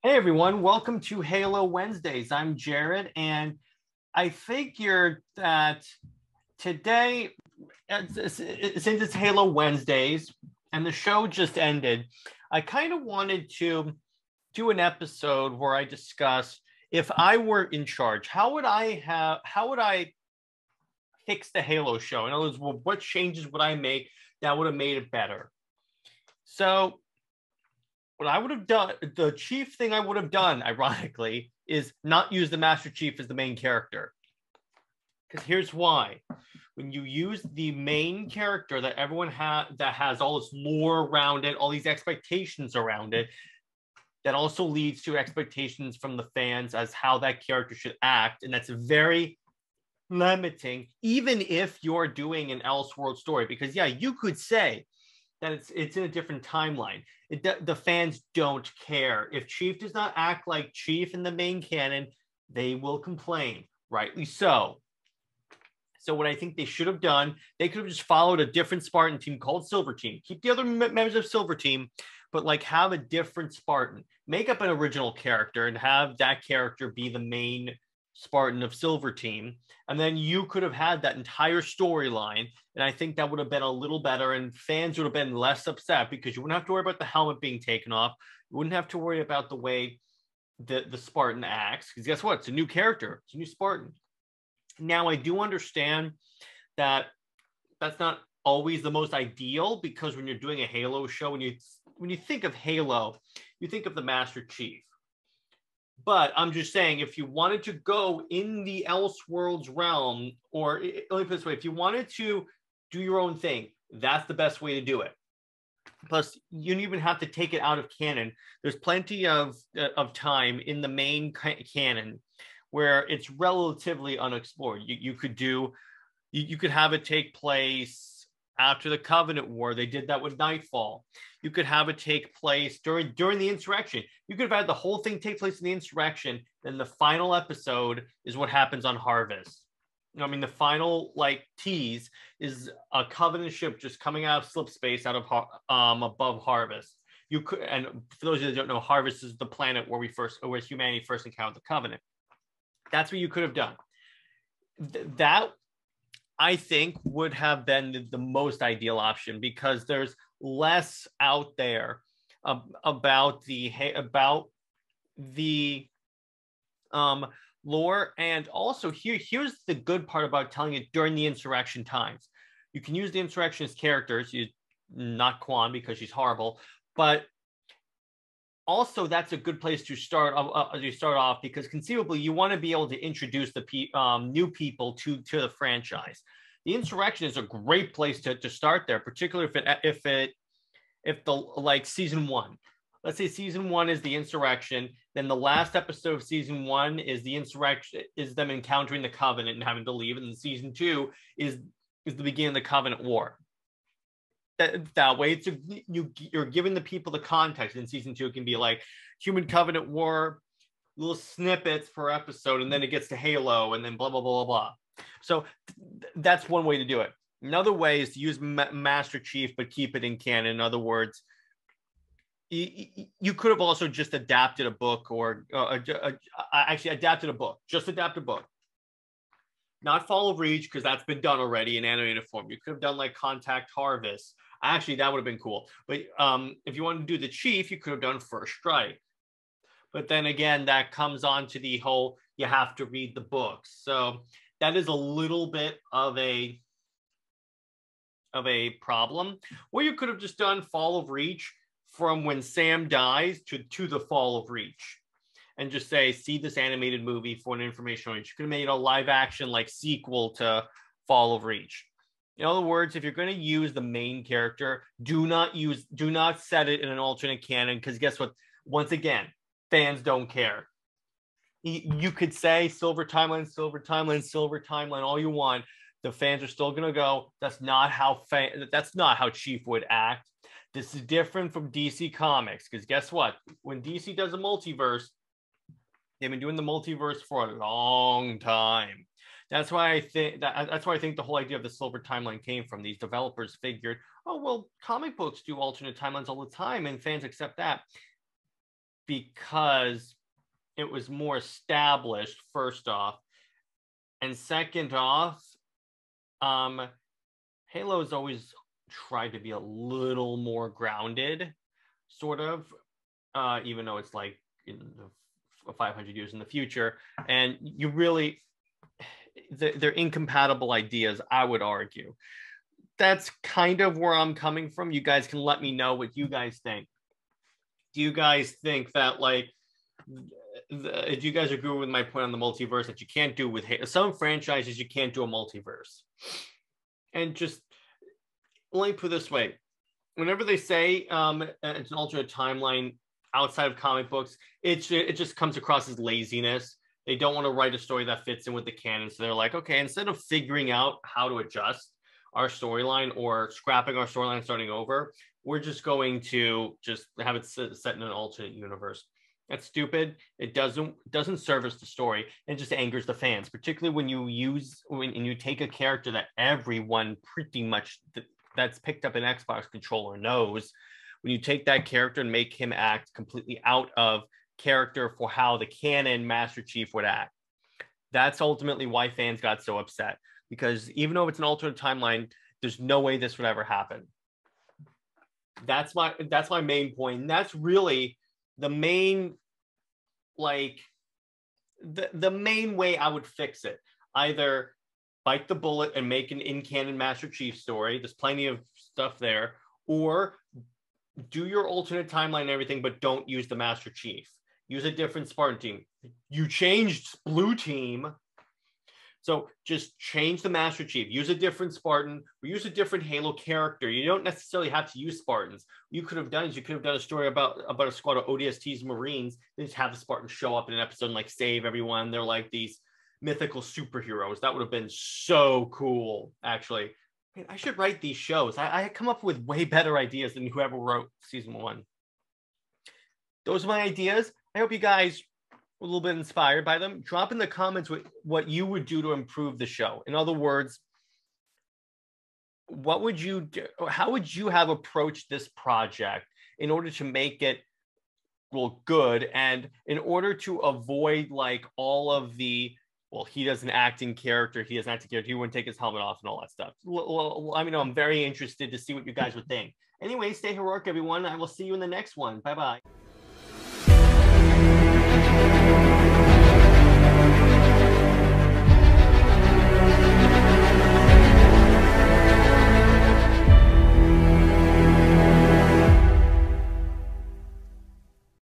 Hey everyone, welcome to Halo Wednesdays. I'm Jared, and I figured that today, since it's Halo Wednesdays and the show just ended, I kind of wanted to do an episode where I discuss if I were in charge, how would I fix the Halo show? In other words, what changes would I make that would have made it better? So what I would have done, the chief thing I would have done, ironically, is not use the Master Chief as the main character. Because here's why. When you use the main character that everyone that has all this lore around it, all these expectations around it, that also leads to expectations from the fans as how that character should act. And that's very limiting, even if you're doing an elseworld story. Because yeah, you could say that it's in a different timeline. The fans don't care. If Chief does not act like Chief in the main canon, they will complain, rightly so. So what I think they should have done, they could have just followed a different Spartan team called Silver Team. Keep the other members of Silver Team, but like have a different Spartan. Make up an original character and have that character be the main Spartan of Silver Team. And then you could have had that entire storyline. And I think that would have been a little better, and fans would have been less upset because you wouldn't have to worry about the helmet being taken off. You wouldn't have to worry about the way the Spartan acts. Because guess what? It's a new character. It's a new Spartan. Now, I do understand that that's not always the most ideal, because when you're doing a Halo show, when you think of Halo, you think of the Master Chief. But I'm just saying, if you wanted to go in the Elseworlds realm, or let me put it this way, if you wanted to do your own thing, that's the best way to do it. Plus, you don't even have to take it out of canon. There's plenty of time in the main canon where it's relatively unexplored. You could have it take place after the Covenant War. They did that with Nightfall. You could have it take place during the insurrection. You could have had the whole thing take place in the insurrection. Then the final episode is what happens on Harvest. I mean, the final tease is a Covenant ship just coming out of slip space out of above Harvest. You could, and for those of you that don't know, Harvest is the planet where humanity first encountered the Covenant. That's what you could have done. That, I think, would have been the most ideal option, because there's less out there about the lore. And also here's the good part about telling it during the insurrection times. You can use the insurrectionist characters, not Kwan because she's horrible, but also that's a good place to start off, because conceivably you want to be able to introduce the new people to the franchise. The insurrection is a great place to start there, particularly if the season one. Let's say season one is the insurrection, then the last episode of season one is the insurrection, is them encountering the Covenant and having to leave, and then season two is the beginning of the Covenant War. That way, you're giving the people the context. In season two, it can be like Human Covenant War, little snippets per episode, and then it gets to Halo, and then blah blah blah blah blah. So that's one way to do it. Another way is to use Master Chief, but keep it in canon. In other words, you could have also just adapted a book, or actually adapted a book. Just adapt a book. Not Fall of Reach, because that's been done already in animated form. You could have done like Contact Harvest. Actually, that would have been cool. But if you wanted to do the Chief, you could have done First Strike. But then again, that comes on to the whole, you have to read the books. So that is a little bit of a problem. Or you could have just done Fall of Reach from when Sam dies to the Fall of Reach, and just say, see this animated movie for an information. You could have made a live action sequel to Fall of Reach. In other words, if you're going to use the main character, do not set it in an alternate canon, because guess what? Once again, fans don't care. You could say silver timeline, all you want. The fans are still going to go, that's not how Chief would act. This is different from DC Comics, because guess what? When DC does a multiverse, they've been doing the multiverse for a long time. That's why I think the whole idea of the silver timeline came from. These developers figured, oh well, comic books do alternate timelines all the time, and fans accept that. because it was more established, first off. And second off, Halo's always tried to be a little more grounded, sort of, even though it's like in the 500 years in the future. And you really, they're incompatible ideas, I would argue. That's kind of where I'm coming from. You guys can let me know what you guys think. Do you guys think that, like, do you guys agree with my point on the multiverse, that you can't do with some franchises, you can't do a multiverse? And just let me put it this way. Whenever they say it's an alternate timeline outside of comic books, it just comes across as laziness. They don't want to write a story that fits in with the canon. So they're like, okay, instead of figuring out how to adjust our storyline or scrapping our storyline, starting over, we're just going to just have it set in an alternate universe. That's stupid. It doesn't service the story. It just angers the fans, particularly when you take a character that everyone pretty much that's picked up an Xbox controller knows. When you take that character and make him act completely out of character for how the canon Master Chief would act, that's ultimately why fans got so upset. Because even though it's an alternate timeline, there's no way this would ever happen. That's my main point. And that's really the main, like, the main way I would fix it. Either bite the bullet and make an in-canon Master Chief story. There's plenty of stuff there. Or do your alternate timeline and everything, but don't use the Master Chief. Use a different Spartan team. You changed Blue Team, so just change the Master Chief. Use a different Spartan, or use a different Halo character. You don't necessarily have to use Spartans. You could have done a story about a squad of ODSTs Marines. Then just have the Spartans show up in an episode and like save everyone. They're like these mythical superheroes. That would have been so cool, actually. Man, I should write these shows. I come up with way better ideas than whoever wrote season 1. Those are my ideas. I hope you guys were a little bit inspired by them. Drop in the comments what you would do to improve the show. In other words, what would you do? How would you have approached this project in order to make it, well, good, and in order to avoid like all of the, well, he doesn't act in character, he wouldn't take his helmet off and all that stuff. Well, I mean, I'm very interested to see what you guys would think. Anyway, stay heroic, everyone. I will see you in the next one. Bye-bye.